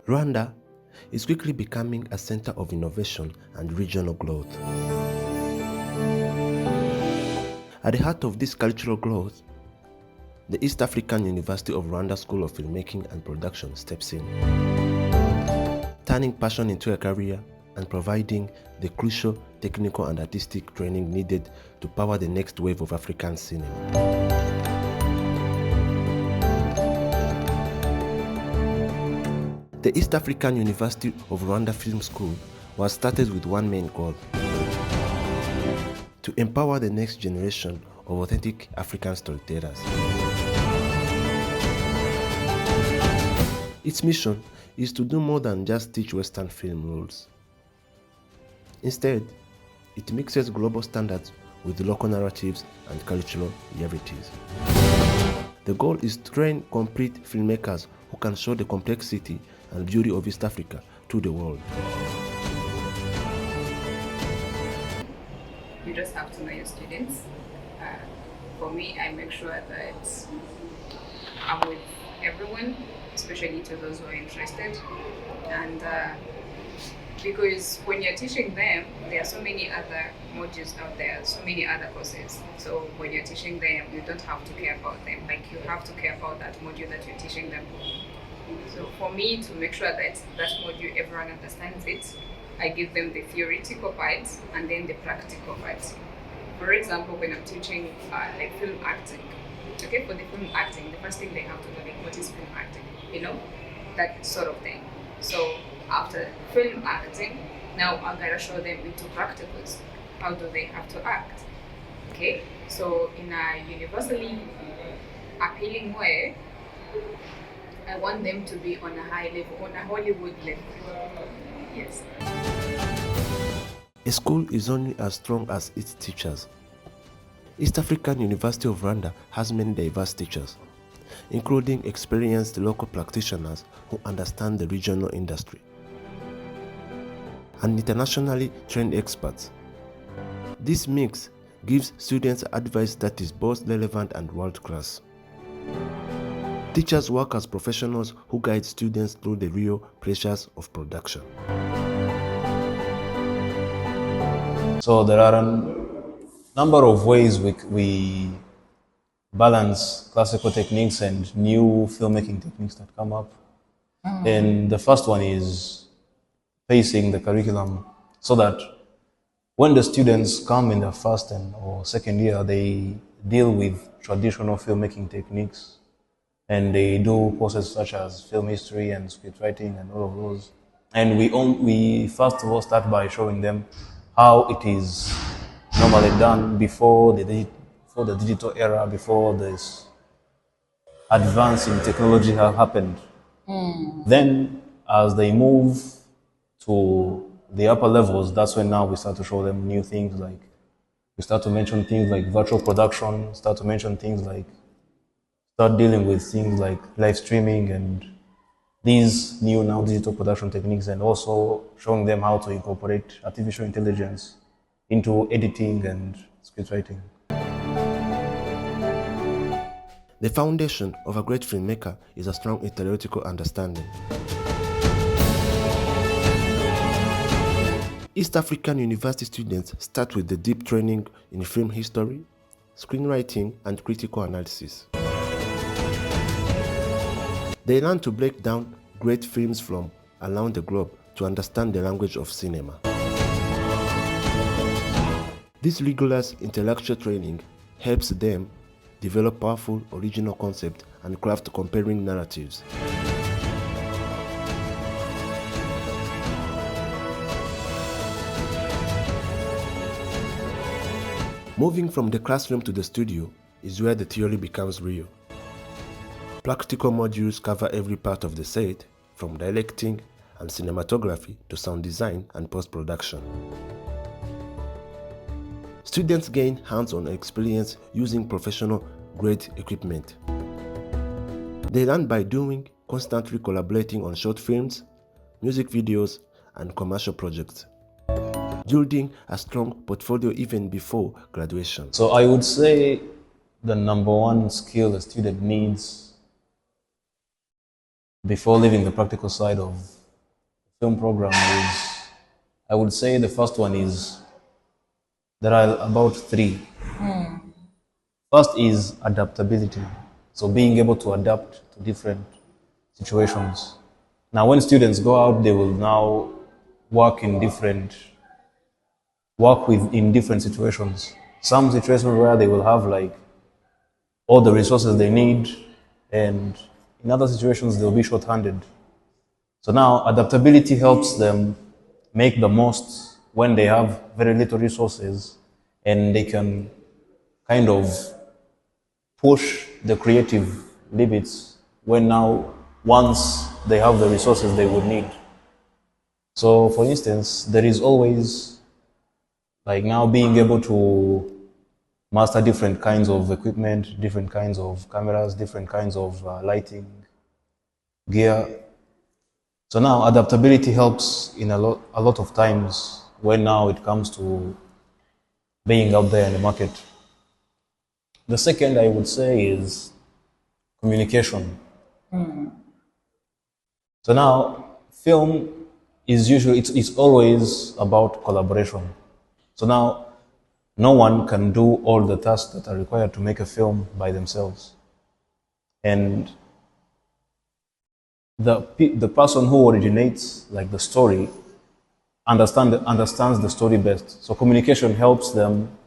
Rwanda is quickly becoming a center of innovation and regional growth. At the heart of this cultural growth, the East African University of Rwanda School of Filmmaking and Production steps in, turning passion into a career and providing the crucial technical and artistic training needed to power the next wave of African cinema. The East African University of Rwanda Film School was started with one main goal: to empower the next generation of authentic African storytellers. Its mission is to do more than just teach Western film rules. Instead, it mixes global standards with local narratives and cultural realities. The goal is to train complete filmmakers who can show the complexity and beauty of East Africa to the world. You just have to know your students. For me, I make sure that I'm with everyone, especially to those who are interested. And because when you're teaching them, there are so many other modules out there, so many other courses. So when you're teaching them, you don't have to care about them. Like, you have to care about that module that you're teaching them. So for me, to make sure that that module, everyone understands it, I give them the theoretical parts and then the practical parts. For example, when I'm teaching like film acting, okay, for the film acting, the first thing they have to know, like, what is film acting, that sort of thing. So after film acting, now I'm gonna show them into practicals. How do they have to act? Okay, so in a universally appealing way, I want them to be on a high level, on a Hollywood level. Yes. A school is only as strong as its teachers. East African University of Rwanda has many diverse teachers, including experienced local practitioners who understand the regional industry, and internationally trained experts. This mix gives students advice that is both relevant and world-class. Teachers work as professionals who guide students through the real pressures of production. So there are a number of ways we balance classical techniques and new filmmaking techniques that come up. And the first one is pacing the curriculum so that when the students come in the first or second year, they deal with traditional filmmaking techniques, and they do courses such as film history and script writing and all of those. And we first of all start by showing them how it is normally done before the digital era, before this advance in technology have happened. Then, as they move to the upper levels, that's when now we start to show them new things, like we start to mention things like virtual production, start dealing with things like live streaming and these new now digital production techniques, and also showing them how to incorporate artificial intelligence into editing and script writing. The foundation of a great filmmaker is a strong theoretical understanding. East African University students start with the deep training in film history, screenwriting, and critical analysis. They learn to break down great films from around the globe to understand the language of cinema. This rigorous intellectual training helps them develop powerful original concepts and craft compelling narratives. Moving from the classroom to the studio is where the theory becomes real. Practical modules cover every part of the set, from directing and cinematography to sound design and post-production. Students gain hands-on experience using professional-grade equipment. They learn by doing, constantly collaborating on short films, music videos, and commercial projects, building a strong portfolio even before graduation. So I would say the number one skill a student needs before leaving the practical side of film program is, I would say the first one is, there are about three. First is adaptability. So being able to adapt to different situations. Now, when students go out, they will now work in different, work with in different situations. Some situations where they will have like all the resources they need, and in other situations they'll be short-handed. So now adaptability helps them make the most when they have very little resources, and they can kind of push the creative limits when now once they have the resources they would need. So for instance, there is always like now being able to master different kinds of equipment, different kinds of cameras, different kinds of lighting, gear. So now adaptability helps in a lot of times when now it comes to being out there in the market. The second I would say is communication. So now film is usually it's always about collaboration. So now no one can do all the tasks that are required to make a film by themselves. And the person who originates like the story understands the story best. So communication helps them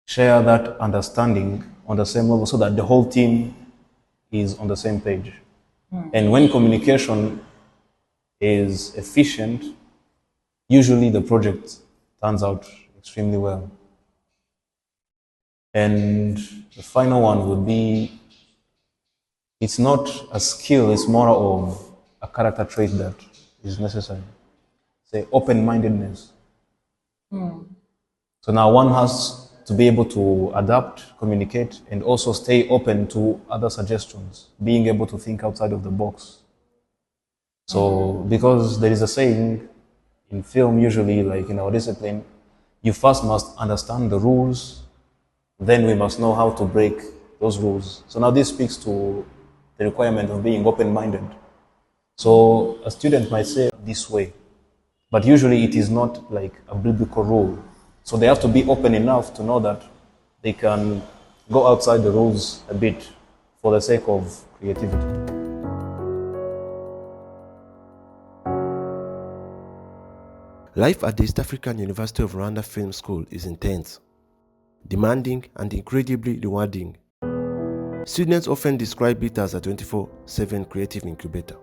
share that understanding on the same level so that the whole team is on the same page. And when communication is efficient, usually the project turns out extremely well. And the final one would be, it's not a skill, it's more of a character trait that is necessary. Say open-mindedness. So now one has to be able to adapt, communicate, and also stay open to other suggestions, being able to think outside of the box. So, because there is a saying in film, usually, like in our discipline, you first must understand the rules, then we must know how to break those rules. So, now this speaks to the requirement of being open minded. So, a student might say this way, but usually it is not like a biblical rule. So they have to be open enough to know that they can go outside the rules a bit for the sake of creativity. Life at the East African University of Rwanda Film School is intense, demanding, and incredibly rewarding. Students often describe it as a 24/7 creative incubator.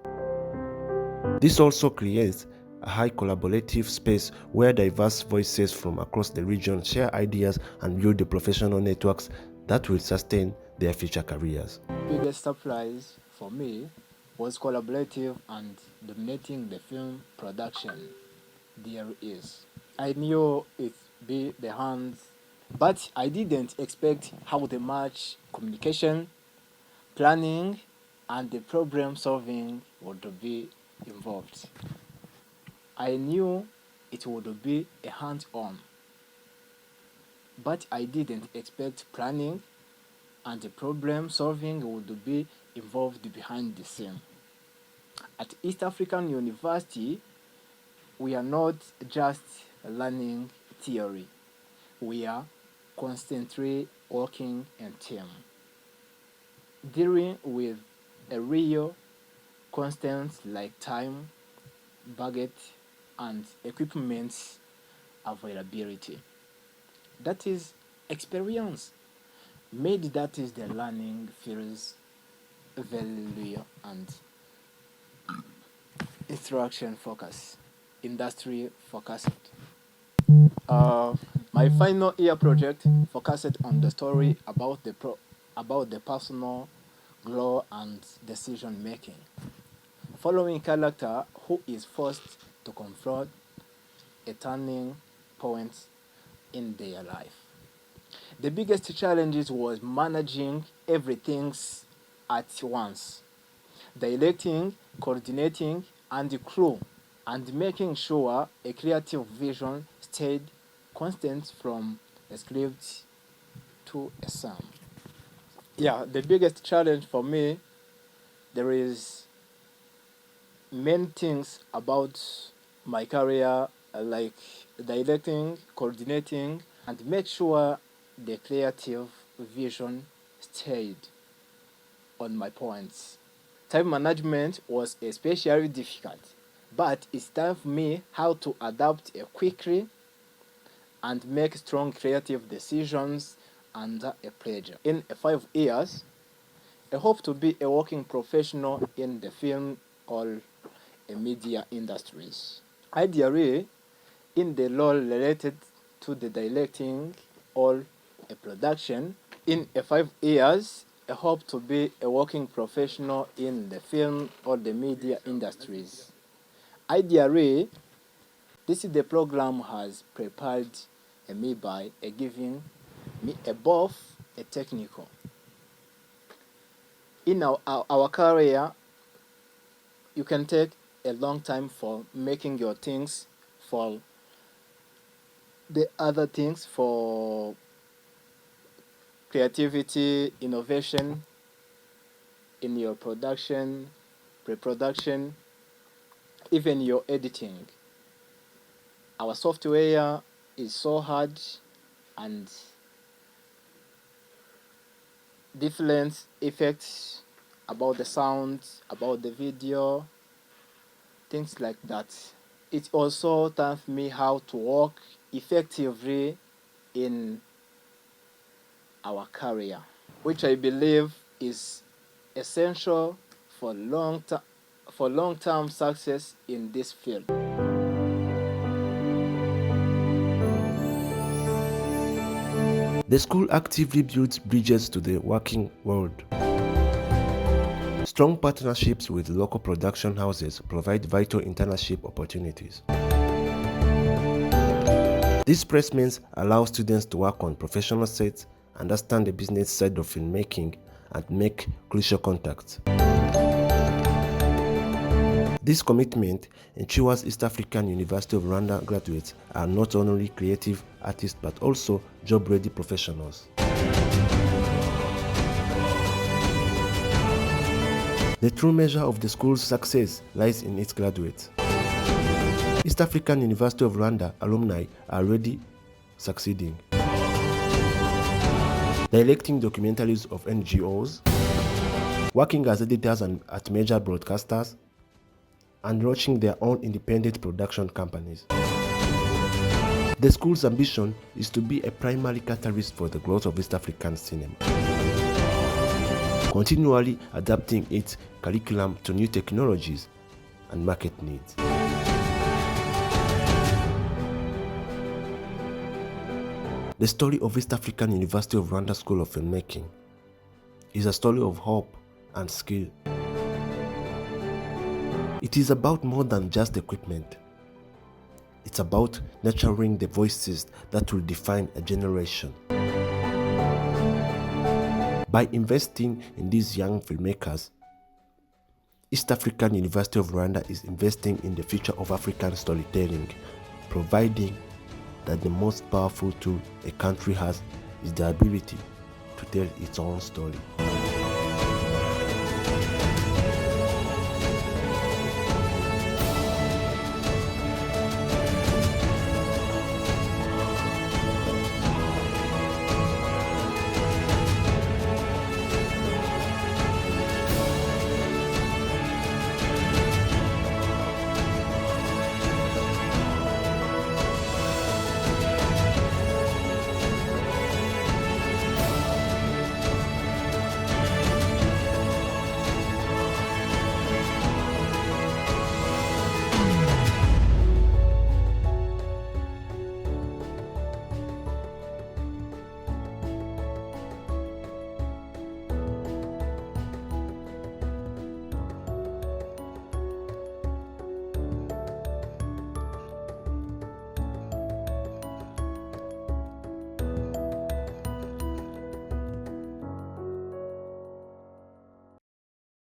This also creates a high collaborative space where diverse voices from across the region share ideas and build the professional networks that will sustain their future careers. Biggest surprise for me was collaborative and dominating the film production. There is. I knew it'd be the hands, but I didn't expect how the much communication, planning, and the problem solving would be involved. I knew it would be a hands-on, but I didn't expect planning and the problem solving would be involved behind the scene. At East African University, we are not just learning theory, we are constantly working in team, dealing with a real constants like time, budget, and equipment availability. That is experience. Made that is the learning feels very real and instruction focus, industry focused. Uh, my final year project focused on the story about the personal growth and decision making, following a character who is forced to confront a turning point in their life. The biggest challenges was managing everything at once, directing, coordinating, and the crew, and making sure a creative vision stayed constant from a script to a song. Yeah, the biggest challenge for me there is many things about my career, like directing, coordinating, and make sure the creative vision stayed on my points. Time management was especially difficult, but it taught me how to adapt quickly and make strong creative decisions under a pressure. In 5 years, I hope to be a working professional in the film or media industries. Ideally, in the role related to the directing or a production. In 5 years, I hope to be a working professional in the film or the media industries. Ideally, this is the program has prepared me by giving me above a technical. In our career, you can take a long time for making your things, for the other things, for creativity, innovation in your production, pre-production, even your editing. Our software is so hard and different effects about the sound, about the video, things like that. It also taught me how to work effectively in our career, which I believe is essential for long-term success in this field. The school actively builds bridges to the working world. Strong partnerships with local production houses provide vital internship opportunities. These placements allow students to work on professional sets, understand the business side of filmmaking, and make crucial contacts. This commitment ensures East African University of Rwanda graduates are not only creative artists but also job-ready professionals. The true measure of the school's success lies in its graduates. East African University of Rwanda alumni are already succeeding. Directing documentaries of NGOs, working as editors at major broadcasters, and launching their own independent production companies. The school's ambition is to be a primary catalyst for the growth of East African cinema, continually adapting its curriculum to new technologies and market needs. The story of East African University of Rwanda School of Filmmaking is a story of hope and skill. It is about more than just equipment. It's about nurturing the voices that will define a generation. By investing in these young filmmakers, East African University of Rwanda is investing in the future of African storytelling, providing that the most powerful tool a country has is the ability to tell its own story.